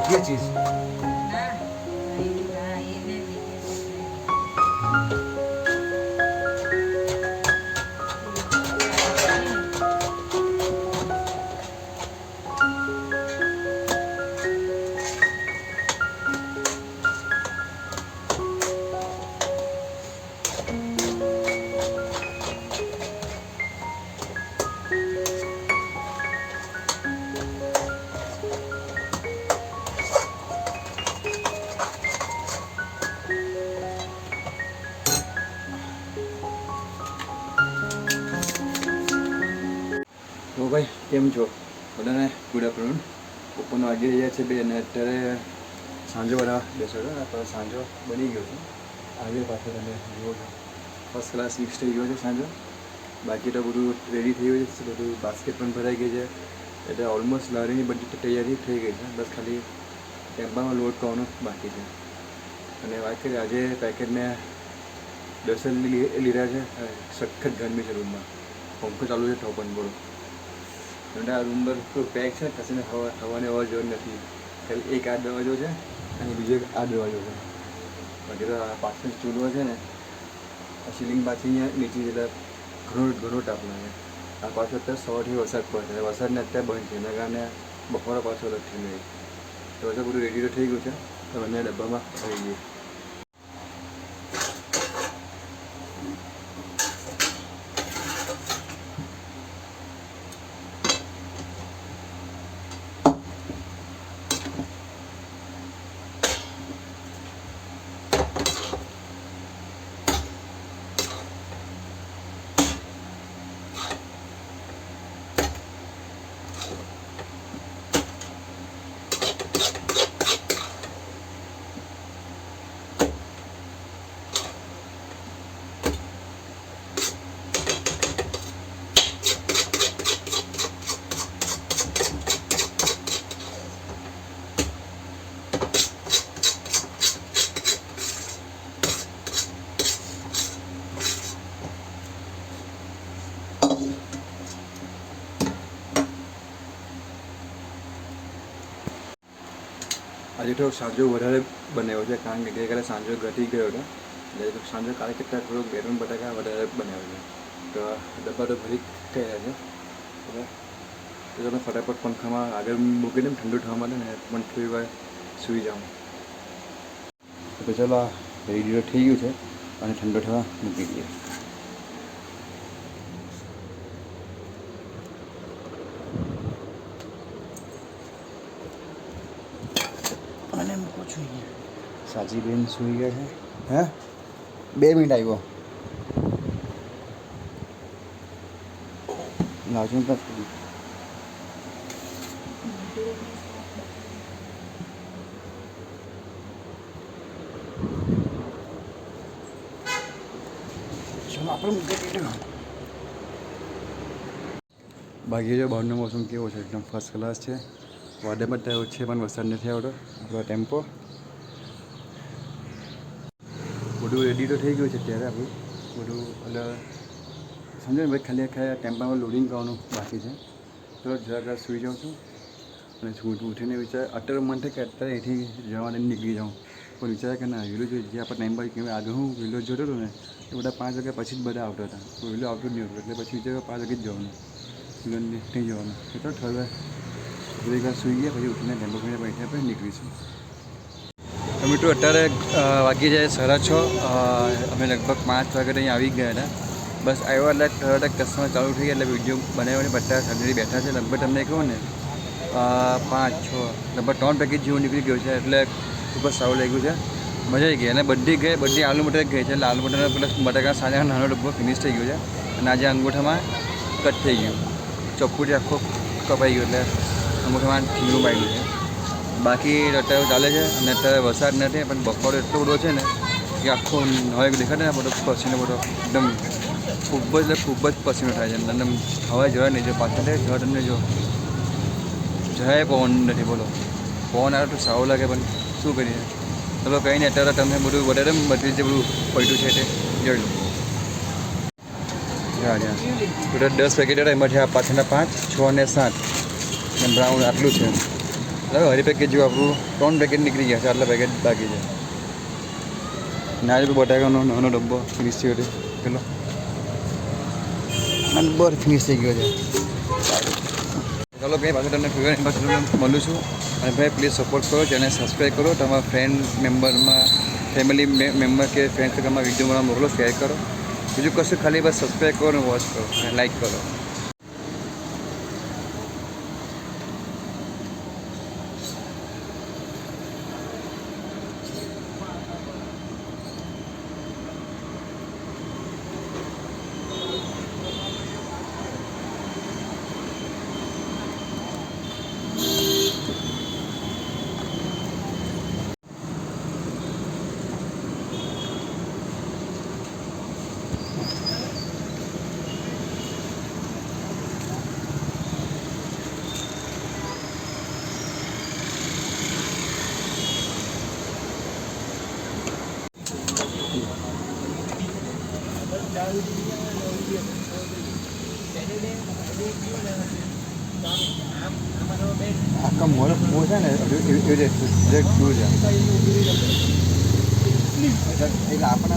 देखिए चीज તો ભાઈ કેમ છો બધાને ગુડ આફ્ટરનૂન બપોરના વાગી રહ્યા છે બે અને અત્યારે સાંજો બધા બેસો છો ને તો સાંજો બની ગયો છે આજે પાછો તમે જુઓ છો ફર્સ્ટ ક્લાસ મિક્સ થઈ ગયો છે સાંજો બાકી તો બધું રેડી થઈ ગયું છે બધું બાસ્કેટ પણ ભરાઈ ગઈ છે એટલે ઓલમોસ્ટ લારીની બધી તૈયારી થઈ ગઈ છે બસ ખાલી ટેમ્પામાં લોડ કરવાનો બાકી છે અને વાત કરીએ આજે પેકેટ મેં 10 લીધા છે સખત ગરમી છે રૂમમાં પંખો ચાલુ છે તો પણ બોલો આ રૂમ પર પેક છે કશીને હવાને અવાજ જવા નથી ખાલી એક આ દરવાજો છે અને બીજો એક આ દરવાજો છે બાકી તો પાછળ ચૂલો છે ને આ સીલિંગ પાછી અહીંયા નીચે જતા ઘણો તાપ લાગે આ પાછો અત્યારે સવારથી વરસાદ પડે છે વરસાદને અત્યારે બંધ છે એના કારણે બપોરે પાછો અલગ થઈ ગઈ તો વરસાદ બધું રેડી થઈ ગયું છે તો બંને ડબ્બામાં આવી ગઈ આજે તો સાંજો વધારે બનાવ્યો છે કારણ કે ગઈકાલે સાંજો ઘટી ગયો હતો એટલે સાંજો કાલે કરતાં થોડોક 2-3 બટાકા વધારે બનાવ્યો છે તો ડબ્બા તો ભરી ગયા છે હવે તો તમે ફટાફટ પંખામાં આગળ મૂકીને ઠંડુ થવા માટે ને પણ થોડી વાર સૂઈ જાઉં તો ચાલો આ રેડી થઈ ગયું છે અને ઠંડુ થવા મૂકી દઈએ અને મૂકું છું અહીંયા સાજીબેન સૂઈ ગયા છે હે 2 મિનિટ આવ્યો લાવજો ને ચલો આપણે મૂકી દીધું બાકી જો બહારનો મોસમ કેવો છે એકદમ ફર્સ્ટ ક્લાસ છે વાદળમાં થયો છે પણ વરસાદ નથી આવતો આપણો ટેમ્પો બધું રેડી તો થઈ ગયું છે ત્યારે આપણું બધું એટલે સમજો ને ભાઈ ખાલી ટેમ્પામાં લોડિંગ કરવાનું બાકી છે તો જરા સૂઈ જાઉં છું અને ઉઠીને વિચાર અત્યારે મન થાય કે અત્યારે અહીંથી જવાને નીકળી જાઉં પણ વિચાર કે ના વિલો જે આપણે ટાઈમ પર કેમ આગળ હું વિલો જોતો હતો ને એ બધા 5 વાગ્યા પછી જ બધા આવતા હતા તો વિલો આવતો જ નહીં હતો એટલે પછી વિચાર 5 વાગે જ જવાનું વિલો નહીં જવાનું તો ઠરવા એક વાર સૂઈ ગયા પછી ઉઠીને ટેમ્પો કરીને બેઠા આપણે નીકળીશું અમે તો અત્યારે વાગી જાય 6:30 અમે લગભગ 5 વાગે અહીં આવી ગયા હતા બસ આવ્યા એટલે તરત કસ્ટમર ચાલુ થઈ ગયા એટલે વિડીયો બનાવવાની બધા શાંતિથી બેઠા છે લગભગ તમને કહું ને 5-6 લગભગ 3 પેકેજ જેવું નીકળી ગયું છે એટલે ખૂબ જ સારું લાગ્યું છે મજા આવી ગઈ અને બધી આલુ મટર ગઈ છે એટલે આલુ મટર પ્લસ બટાકા સાંજે નાનો ડબ્બો ફિનિશ થઈ ગયો છે અને આજે અંગૂઠામાં કટ થઈ ગયું ચપ્પુથી આખો કપાઈ ગયો એટલે અંગૂઠામાં ઠીંગું પાડ્યું છે બાકી અત્યારે ચાલે છે અને અત્યારે વરસાદ નથી પણ બપોર એટલો બધો છે ને કે આખો હવે દેખાડે ને બધો પસીનો બધો એકદમ ખૂબ જ પસીનો થાય છે અને હવા જવાય નહીં જો પાછળ જવા તમને જો જરાય પવન નથી બોલો પવન આવે તો સારું લાગે પણ શું કરીએ ચલો કંઈ નહીં અત્યારે તમને બધું વધારે બધી જે બધું પડ્યું છે તે જોઈ લો ટોટલ 10 પેકેટ હતા એમાંથી આ પાછળના 5, 6 અને 7 અને બ્રાઉન આટલું છે હવે હરી પેકેજ જેવું આપણું 3 પેકેટ નીકળી ગયા છે, આટલા પેકેટ બાકી છે. નારિયેળ બટાકાનો નાનો ડબ્બો ફિનિશ થયો છે, પેલો નંબર ફિનિશ થઈ ગયો છે. ચાલો ભાઈ, પાછું તમને પાછું મળું છું. અને ભાઈ પ્લીઝ સપોર્ટ કરો, ચેનલ સબસ્ક્રાઈબ કરો, તમારા ફ્રેન્ડ મેમ્બરમાં ફેમિલી મેમ્બર કે ફ્રેન્ડ સર્કલમાં વિડીયો મોકલો, શેર કરો. બીજું કશું ખાલી બસ સબસ્ક્રાઈબ કરો અને વોચ કરો અને લાઈક કરો. આખા મોર છે ને એવી રીતે દૂર છે એટલે આપણે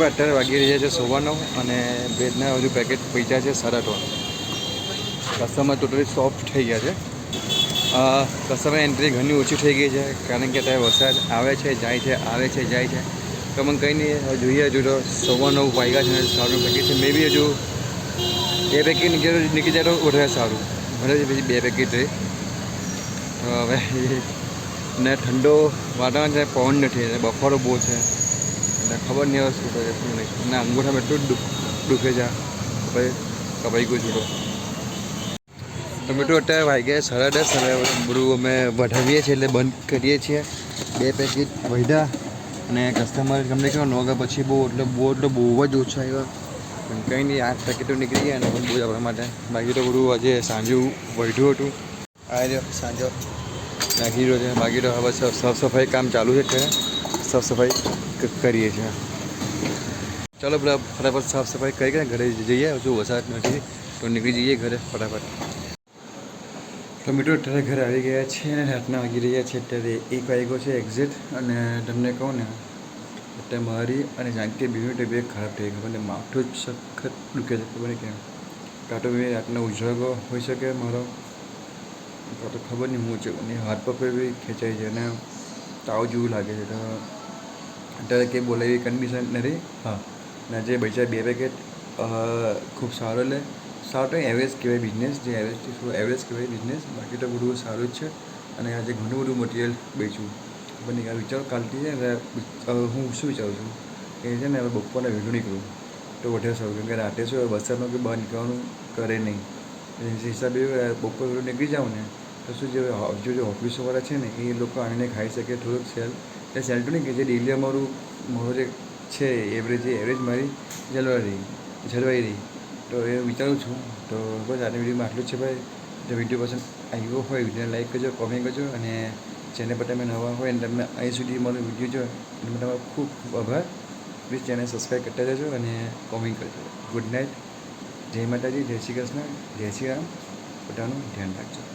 અત્યારે વાગી રહ્યા છે 9:15 અને બ્રેડના હજુ પેકેટ પૈસા છે 3.5. કસ્ટમર ટોટલી સોફ્ટ થઈ ગયા છે. કસ્ટમર એન્ટ્રી ઘણી ઓછી થઈ ગઈ છે, કારણ કે અત્યારે વરસાદ આવે છે જાય છે, આવે છે જાય છે. તો મને કંઈ નહીં, જોઈએ હજુ તો 9:15 વાગ્યા છે અને સારું પેકેટ છે. મે બી હજુ 2 પેકેટ નીકળી જાય તો વધારે સારું. ભલે પછી 2 પેકેટ રહે. હવે ને ઠંડો વાતાવરણ છે, પવન નથી, બફારો બહુ છે, એટલે ખબર નહીં હવે શું કરે શું નહીં. અને અંગૂઠામાં એટલું જ દુખે છે, કપાઈ ગયું છું. તો મિત્રો અત્યારે વાગ્યા 10:30. હવે બધું અમે વધાવીએ છીએ એટલે બંધ કરીએ છીએ. 2 પેકેટ વધ્યા અને કસ્ટમર તમને કહો 9 વાગ્યા પછી બહુ બહુ જ ઓછા આવ્યા. પણ કંઈ નહીં, 8 પેકેટો નીકળી ગયા અને બહુ જ આપણા માટે. બાકી તો બધું આજે સાંજે વધ્યું હતું. આ રહ્યો સાંજો નાખી રહ્યો છે. બાકી તો હવે સાફ સફાઈ કામ ચાલુ છે, અત્યારે સાફ સફાઈ કરીએ છીએ. ચાલો પેલા ફટાફટ સાફ સફાઈ કરી ઘરે જઈએ. હજુ વરસાદ નથી તો નીકળી જઈએ ઘરે ફટાફટ. તો મિત્રો અત્યારે ઘરે આવી ગયા છે અને રાતના વાગી રહ્યા છે અત્યારે 1 વાગ્યો છે એક્ઝેક્ટ. અને તમને કહું ને અત્યારે મારી અને જાનકી બેની તબિયત ખરાબ થઈ ગઈ. મને માથું જ સખત દુખે છે, ખબર નહીં કેમ. કાં તો મેં રાતના ઉજાગરો હોઈ શકે મારો, કાં તો ખબર નહીં હું છે. અને હાથ પગ બી ખેંચાય છે અને તાવ જેવું લાગે છે. તો અત્યારે કંઈ બોલાવી કન્ડિશન નથી. હા, અને જે બચ્યા 2 પેકેટ ખૂબ સારો, એટલે સારો તો એવરેજ કહેવાય બિઝનેસ, જે એવરેજથી શું એવરેજ કહેવાય બિઝનેસ. બાકી તો બધું સારું જ છે. અને આજે ઘણું બધું મટીરિયલ બેચ્યું. ખબર નહીં વિચારો કાલથી છે ને હું શું વિચારું છું કે છે ને હવે બપોરના વહેલું નીકળું તો વધારે સારું. કેમ કે રાતે શું વરસાદમાં કે બહાર નીકળવાનું કરે નહીં. એ હિસાબે બપોર વહેલું નીકળી જાઉં ને તો શું જે ઓફિસોવાળા છે ને એ લોકો આવીને ખાઈ શકે થોડુંક સેલ. એટલે સેલ તો નહીં કે જે ડેલી મારો જે છે એવરેજ મારી જળવાઈ રહી. તો એ વિચારું છું. તો બસ આજની વિડીયોમાં આટલું જ છે ભાઈ. જો વિડીયો પસંદ આવ્યો હોય વિડીયોને લાઈક કરજો, કોમેન્ટ કરજો અને ચેનલ પર તમે નવા હોય અને તમે અહીં સુધી મારો વિડીયો જો એનો તમારો ખૂબ ખૂબ આભાર. પ્લીઝ ચેનલ સબસ્ક્રાઈબ કરતા જજો અને કોમેન્ટ કરજો. Good night. જય માતાજી, જય શ્રી કૃષ્ણ, જય શ્રી રામ. પોતાનું ધ્યાન રાખજો.